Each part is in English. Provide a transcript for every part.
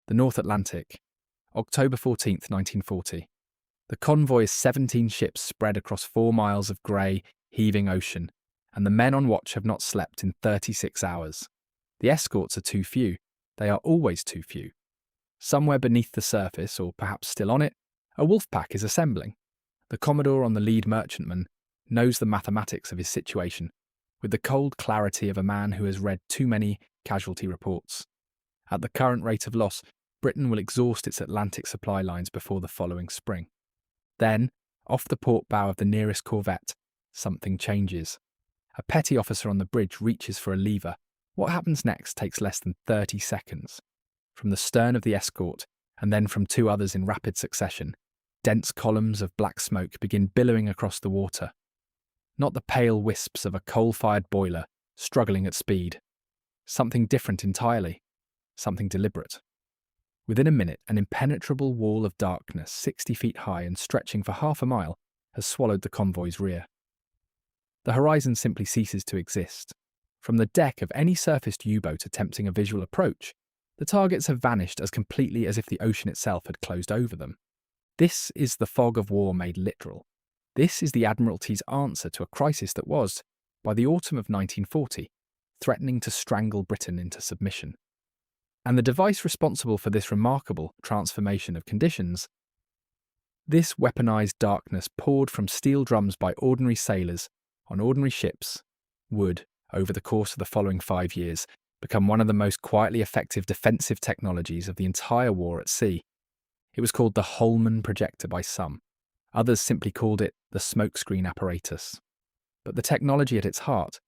The North Atlantic, October 14th, 1940. The convoy is 17 ships spread across 4 miles of grey, heaving ocean, and the men on watch have not slept in 36 hours. The escorts are too few. They are always too few. Somewhere beneath the surface, or perhaps still on it, a wolf pack is assembling. The Commodore on the lead merchantman knows the mathematics of his situation, with the cold clarity of a man who has read too many casualty reports. At the current rate of loss, Britain will exhaust its Atlantic supply lines before the following spring. Then, off the port bow of the nearest corvette, something changes. A petty officer on the bridge reaches for a lever. What happens next takes less than 30 seconds. From the stern of the escort, and then from 2 others in rapid succession, dense columns of black smoke begin billowing across the water. Not the pale wisps of a coal-fired boiler struggling at speed. Something different entirely. Something deliberate. Within a minute, an impenetrable wall of darkness, 60 feet high and stretching for half a mile, has swallowed the convoy's rear. The horizon simply ceases to exist. From the deck of any surfaced U-boat attempting a visual approach, the targets have vanished as completely as if the ocean itself had closed over them. This is the fog of war made literal. This is the Admiralty's answer to a crisis that was, by the autumn of 1940, threatening to strangle Britain into submission. And the device responsible for this remarkable transformation of conditions, this weaponized darkness poured from steel drums by ordinary sailors on ordinary ships, would, over the course of the following 5 years, become one of the most quietly effective defensive technologies of the entire war at sea. It was called the Holman projector by some. Others simply called it the smokescreen apparatus. But the technology at its heart,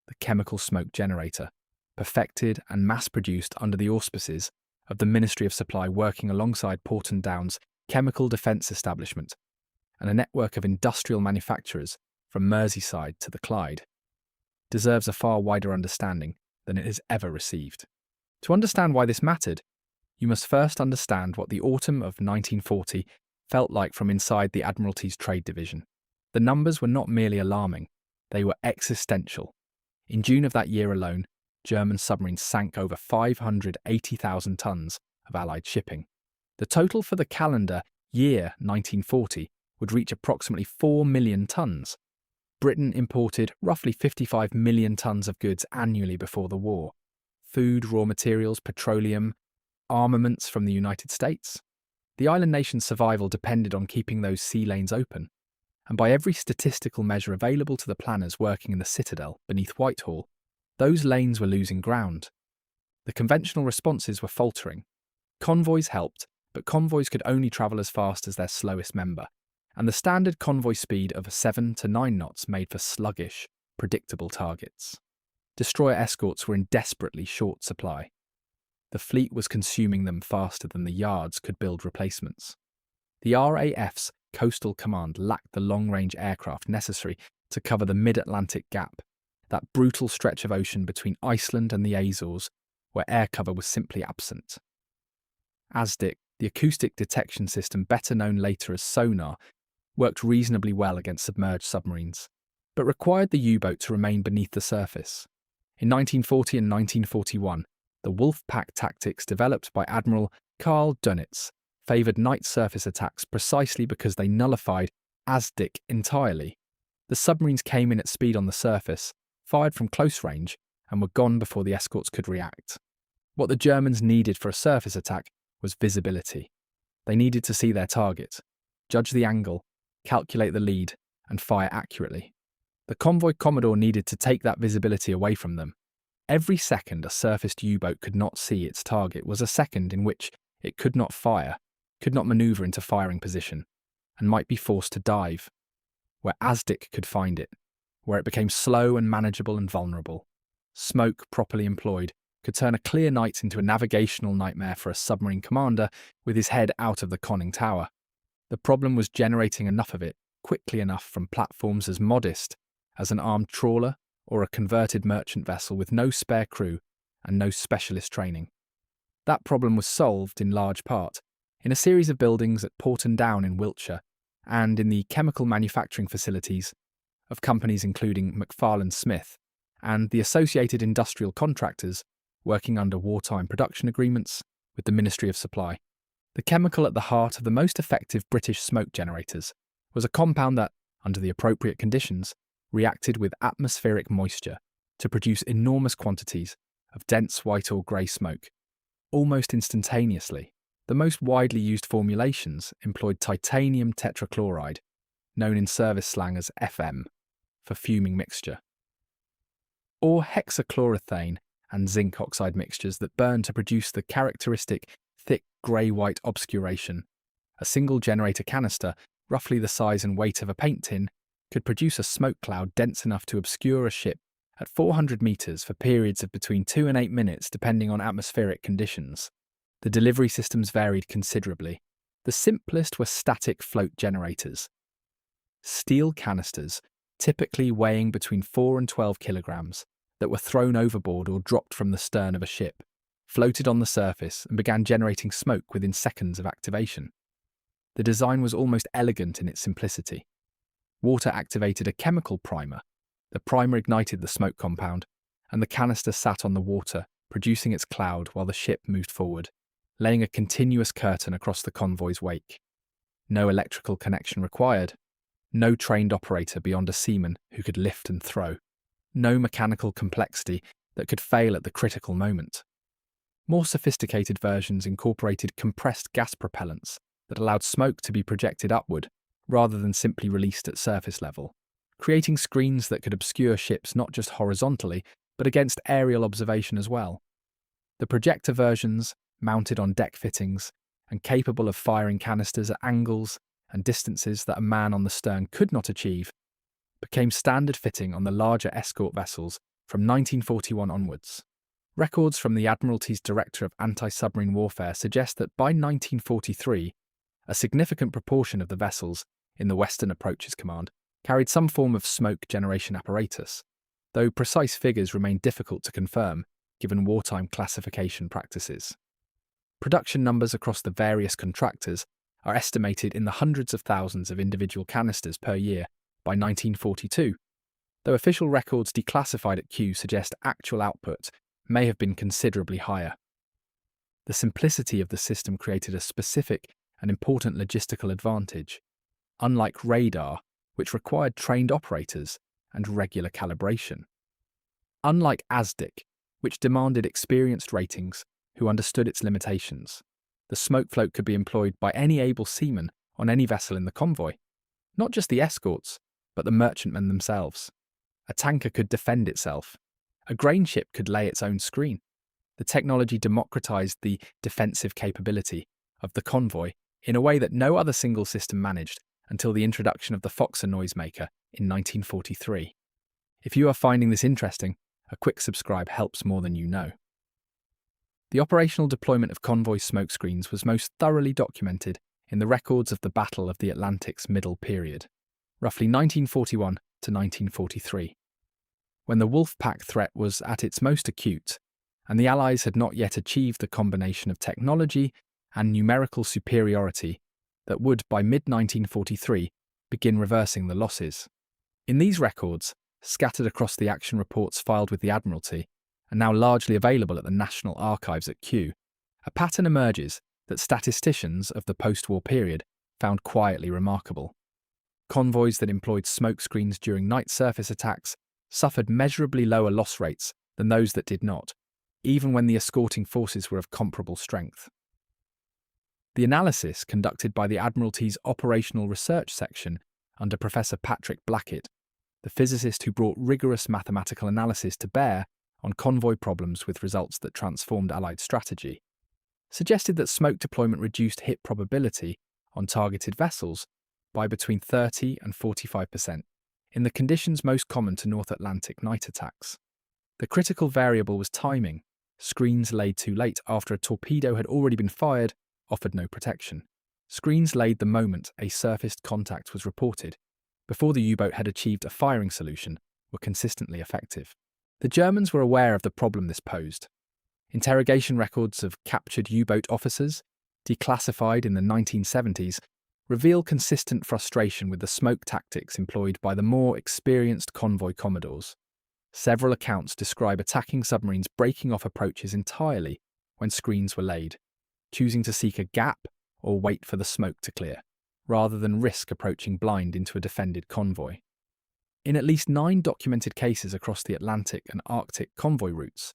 the chemical smoke generator, perfected and mass-produced under the auspices of the Ministry of Supply working alongside Porton Down's chemical defence establishment and a network of industrial manufacturers from Merseyside to the Clyde, deserves a far wider understanding than it has ever received. To understand why this mattered, you must first understand what the autumn of 1940 felt like from inside the Admiralty's Trade Division. The numbers were not merely alarming, they were existential. In June of that year alone, German submarines sank over 580,000 tons of Allied shipping. The total for the calendar year 1940 would reach approximately 4 million tons. Britain imported roughly 55 million tons of goods annually before the war. Food, raw materials, petroleum, armaments from the United States. The island nation's survival depended on keeping those sea lanes open, and by every statistical measure available to the planners working in the Citadel beneath Whitehall, those lanes were losing ground. The conventional responses were faltering. Convoys helped, but convoys could only travel as fast as their slowest member, and the standard convoy speed of 7 to 9 knots made for sluggish, predictable targets. Destroyer escorts were in desperately short supply. The fleet was consuming them faster than the yards could build replacements. The RAF's Coastal Command lacked the long-range aircraft necessary to cover the mid-Atlantic gap, that brutal stretch of ocean between Iceland and the Azores, where air cover was simply absent. ASDIC, the acoustic detection system better known later as sonar, worked reasonably well against submerged submarines, but required the U-boat to remain beneath the surface. In 1940 and 1941, the wolf pack tactics developed by Admiral Karl Dönitz favoured night surface attacks precisely because they nullified ASDIC entirely. The submarines came in at speed on the surface, fired from close range, and were gone before the escorts could react. What the Germans needed for a surface attack was visibility. They needed to see their target, judge the angle, calculate the lead, and fire accurately. The convoy commodore needed to take that visibility away from them. Every second a surfaced U-boat could not see its target was a second in which it could not fire, could not manoeuvre into firing position, and might be forced to dive, where ASDIC could find it, where it became slow and manageable and vulnerable. Smoke, properly employed, could turn a clear night into a navigational nightmare for a submarine commander with his head out of the conning tower. The problem was generating enough of it, quickly enough from platforms as modest as an armed trawler or a converted merchant vessel with no spare crew and no specialist training. That problem was solved, in large part, in a series of buildings at Porton Down in Wiltshire and in the chemical manufacturing facilities of companies including McFarland Smith and the associated industrial contractors working under wartime production agreements with the Ministry of Supply. The chemical at the heart of the most effective British smoke generators was a compound that, under the appropriate conditions, reacted with atmospheric moisture to produce enormous quantities of dense white or grey smoke. Almost instantaneously, the most widely used formulations employed titanium tetrachloride, known in service slang as FM, for fuming mixture, or hexachloroethane and zinc oxide mixtures that burn to produce the characteristic thick grey-white obscuration. A single generator canister, roughly the size and weight of a paint tin, could produce a smoke cloud dense enough to obscure a ship at 400 metres for periods of between 2 and 8 minutes depending on atmospheric conditions. The delivery systems varied considerably. The simplest were static float generators. Steel canisters, typically weighing between 4 and 12 kilograms, that were thrown overboard or dropped from the stern of a ship, floated on the surface and began generating smoke within seconds of activation. The design was almost elegant in its simplicity. Water activated a chemical primer. The primer ignited the smoke compound, and the canister sat on the water, producing its cloud while the ship moved forward, laying a continuous curtain across the convoy's wake. No electrical connection required. No trained operator beyond a seaman who could lift and throw. No mechanical complexity that could fail at the critical moment. More sophisticated versions incorporated compressed gas propellants that allowed smoke to be projected upward rather than simply released at surface level, creating screens that could obscure ships not just horizontally, but against aerial observation as well. The projector versions, mounted on deck fittings and capable of firing canisters at angles and distances that a man on the stern could not achieve, became standard fitting on the larger escort vessels from 1941 onwards. Records from the Admiralty's Director of Anti-Submarine Warfare suggest that by 1943, a significant proportion of the vessels in the Western Approaches Command carried some form of smoke generation apparatus, though precise figures remain difficult to confirm given wartime classification practices. Production numbers across the various contractors are estimated in the hundreds of thousands of individual canisters per year by 1942, though official records declassified at Kew suggest actual output may have been considerably higher. The simplicity of the system created a specific and important logistical advantage. Unlike radar, which required trained operators and regular calibration. Unlike ASDIC, which demanded experienced ratings who understood its limitations, the smoke float could be employed by any able seaman on any vessel in the convoy, not just the escorts, but the merchantmen themselves. A tanker could defend itself. A grain ship could lay its own screen. The technology democratized the defensive capability of the convoy in a way that no other single system managed until the introduction of the Foxer noisemaker in 1943. If you are finding this interesting, a quick subscribe helps more than you know. The operational deployment of convoy smokescreens was most thoroughly documented in the records of the Battle of the Atlantic's middle period, roughly 1941 to 1943, when the Wolfpack threat was at its most acute, and the Allies had not yet achieved the combination of technology and numerical superiority that would, by mid-1943, begin reversing the losses. In these records, scattered across the action reports filed with the Admiralty, and now largely available at the National Archives at Kew, a pattern emerges that statisticians of the post-war period found quietly remarkable. Convoys that employed smokescreens during night surface attacks suffered measurably lower loss rates than those that did not, even when the escorting forces were of comparable strength. The analysis conducted by the Admiralty's Operational Research Section under Professor Patrick Blackett, the physicist who brought rigorous mathematical analysis to bear on convoy problems with results that transformed Allied strategy, suggested that smoke deployment reduced hit probability on targeted vessels by between 30 and 45% in the conditions most common to North Atlantic night attacks. The critical variable was timing. Screens laid too late after a torpedo had already been fired offered no protection. Screens laid the moment a surfaced contact was reported, before the U-boat had achieved a firing solution, were consistently effective. The Germans were aware of the problem this posed. Interrogation records of captured U-boat officers, declassified in the 1970s, reveal consistent frustration with the smoke tactics employed by the more experienced convoy commodores. Several accounts describe attacking submarines breaking off approaches entirely when screens were laid, choosing to seek a gap or wait for the smoke to clear, rather than risk approaching blind into a defended convoy. In at least 9 documented cases across the Atlantic and Arctic convoy routes,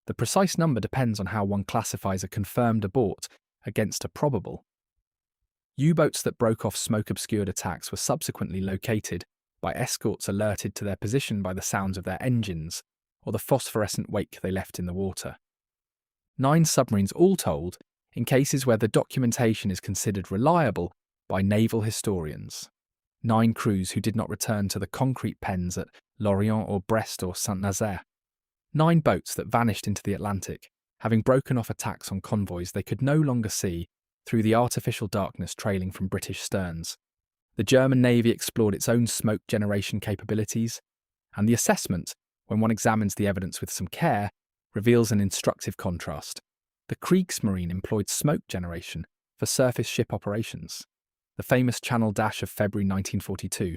the precise number depends on how one classifies a confirmed abort against a probable. U-boats that broke off smoke-obscured attacks were subsequently located by escorts alerted to their position by the sounds of their engines or the phosphorescent wake they left in the water. 9 submarines all told, in cases where the documentation is considered reliable by naval historians. 9 crews who did not return to the concrete pens at Lorient or Brest or Saint-Nazaire. 9 boats that vanished into the Atlantic, having broken off attacks on convoys they could no longer see through the artificial darkness trailing from British sterns. The German Navy explored its own smoke generation capabilities, and the assessment, when one examines the evidence with some care, reveals an instructive contrast. The Kriegsmarine employed smoke generation for surface ship operations. The famous Channel dash of February 1942,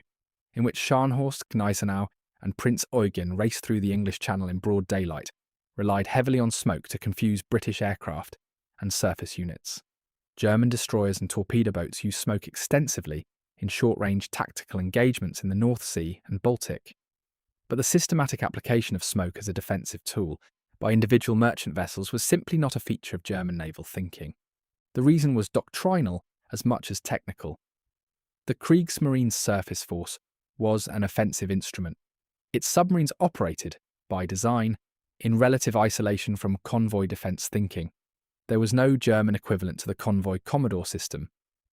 in which Scharnhorst, Gneisenau, and Prince Eugen raced through the English Channel in broad daylight, relied heavily on smoke to confuse British aircraft and surface units. German destroyers and torpedo boats used smoke extensively in short-range tactical engagements in the North Sea and Baltic. But the systematic application of smoke as a defensive tool by individual merchant vessels was simply not a feature of German naval thinking. The reason was doctrinal as much as technical. The Kriegsmarine's surface force was an offensive instrument. Its submarines operated, by design, in relative isolation from convoy defence thinking. There was no German equivalent to the convoy Commodore system,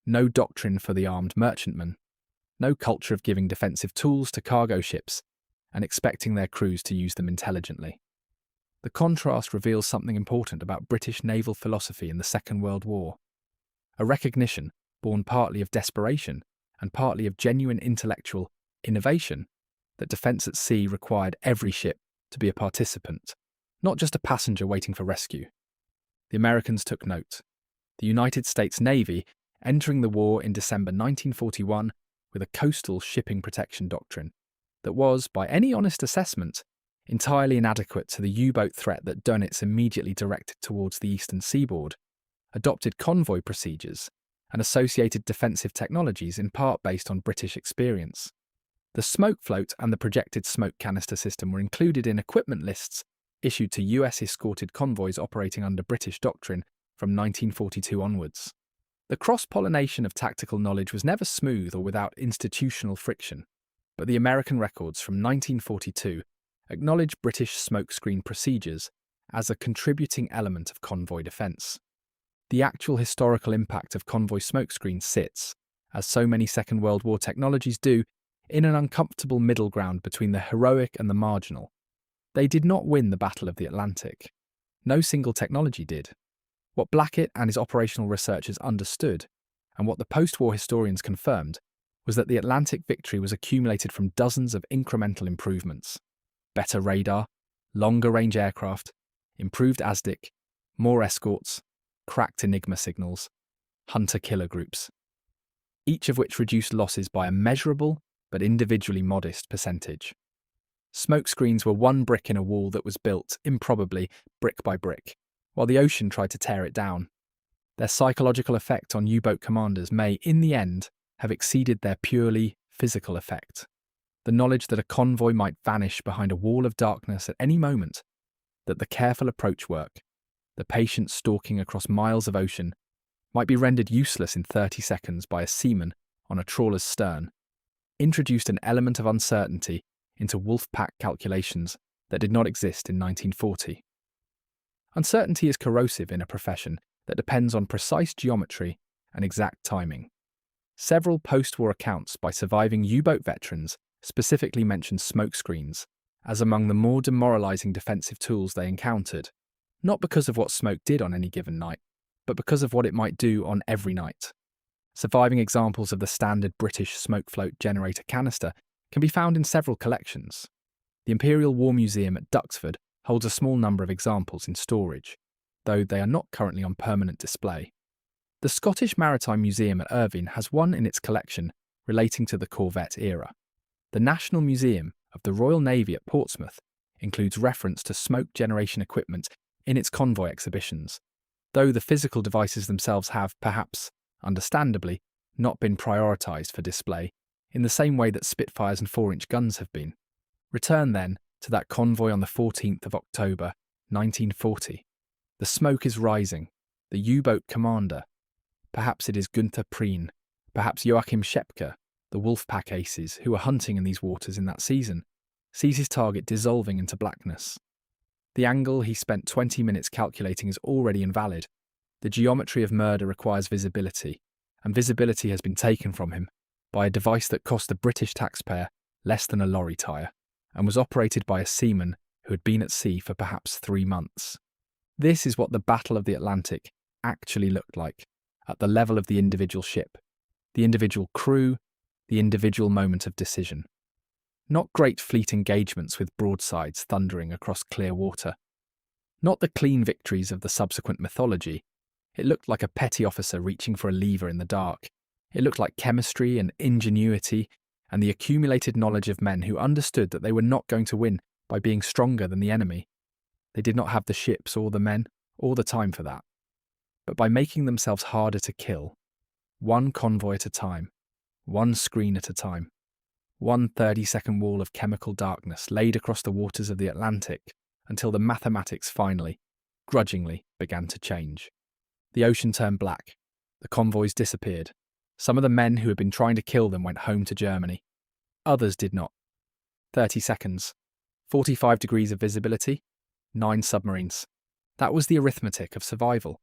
no doctrine for the armed merchantman, no culture of giving defensive tools to cargo ships and expecting their crews to use them intelligently. The contrast reveals something important about British naval philosophy in the Second World War. A recognition, born partly of desperation and partly of genuine intellectual innovation, that defence at sea required every ship to be a participant, not just a passenger waiting for rescue. The Americans took note. The United States Navy, entering the war in December 1941 with a coastal shipping protection doctrine that was, by any honest assessment, entirely inadequate to the U-boat threat that Dönitz immediately directed towards the eastern seaboard, adopted convoy procedures and associated defensive technologies in part based on British experience. The smoke float and the projected smoke canister system were included in equipment lists issued to US-escorted convoys operating under British doctrine from 1942 onwards. The cross-pollination of tactical knowledge was never smooth or without institutional friction, but the American records from 1942 acknowledge British smokescreen procedures as a contributing element of convoy defence. The actual historical impact of convoy smokescreens sits, as so many Second World War technologies do, in an uncomfortable middle ground between the heroic and the marginal. They did not win the Battle of the Atlantic. No single technology did. What Blackett and his operational researchers understood, and what the post-war historians confirmed, was that the Atlantic victory was accumulated from dozens of incremental improvements. Better radar, longer-range aircraft, improved ASDIC, more escorts, cracked Enigma signals, hunter-killer groups, each of which reduced losses by a measurable but individually modest percentage. Smokescreens were one brick in a wall that was built, improbably, brick by brick, while the ocean tried to tear it down. Their psychological effect on U-boat commanders may, in the end, have exceeded their purely physical effect. The knowledge that a convoy might vanish behind a wall of darkness at any moment, that the careful approach work, the patient stalking across miles of ocean, might be rendered useless in 30 seconds by a seaman on a trawler's stern, introduced an element of uncertainty into wolf-pack calculations that did not exist in 1940. Uncertainty is corrosive in a profession that depends on precise geometry and exact timing. Several post-war accounts by surviving U-boat veterans specifically mention smokescreens as among the more demoralizing defensive tools they encountered, not because of what smoke did on any given night, but because of what it might do on every night. Surviving examples of the standard British smoke float generator canister can be found in several collections. The Imperial War Museum at Duxford holds a small number of examples in storage, though they are not currently on permanent display. The Scottish Maritime Museum at Irvine has one in its collection relating to the Corvette era. The National Museum of the Royal Navy at Portsmouth includes reference to smoke generation equipment in its convoy exhibitions, though the physical devices themselves have, perhaps, understandably, not been prioritised for display, in the same way that Spitfires and 4-inch guns have been. Return, then, to that convoy on the 14th of October, 1940. The smoke is rising. The U-boat commander, perhaps it is Günther Prien, perhaps Joachim Schepke, the Wolfpack aces who are hunting in these waters in that season, sees his target dissolving into blackness. The angle he spent 20 minutes calculating is already invalid. The geometry of murder requires visibility, and visibility has been taken from him by a device that cost the British taxpayer less than a lorry tyre, and was operated by a seaman who had been at sea for perhaps 3 months. This is what the Battle of the Atlantic actually looked like, at the level of the individual ship, the individual crew, the individual moment of decision. Not great fleet engagements with broadsides thundering across clear water. Not the clean victories of the subsequent mythology. It looked like a petty officer reaching for a lever in the dark. It looked like chemistry and ingenuity and the accumulated knowledge of men who understood that they were not going to win by being stronger than the enemy. They did not have the ships or the men or the time for that. But by making themselves harder to kill, one convoy at a time, one screen at a time, one 30-second wall of chemical darkness laid across the waters of the Atlantic until the mathematics finally, grudgingly, began to change. The ocean turned black. The convoys disappeared. Some of the men who had been trying to kill them went home to Germany. Others did not. 30 seconds. 45 degrees of visibility. 9 submarines. That was the arithmetic of survival.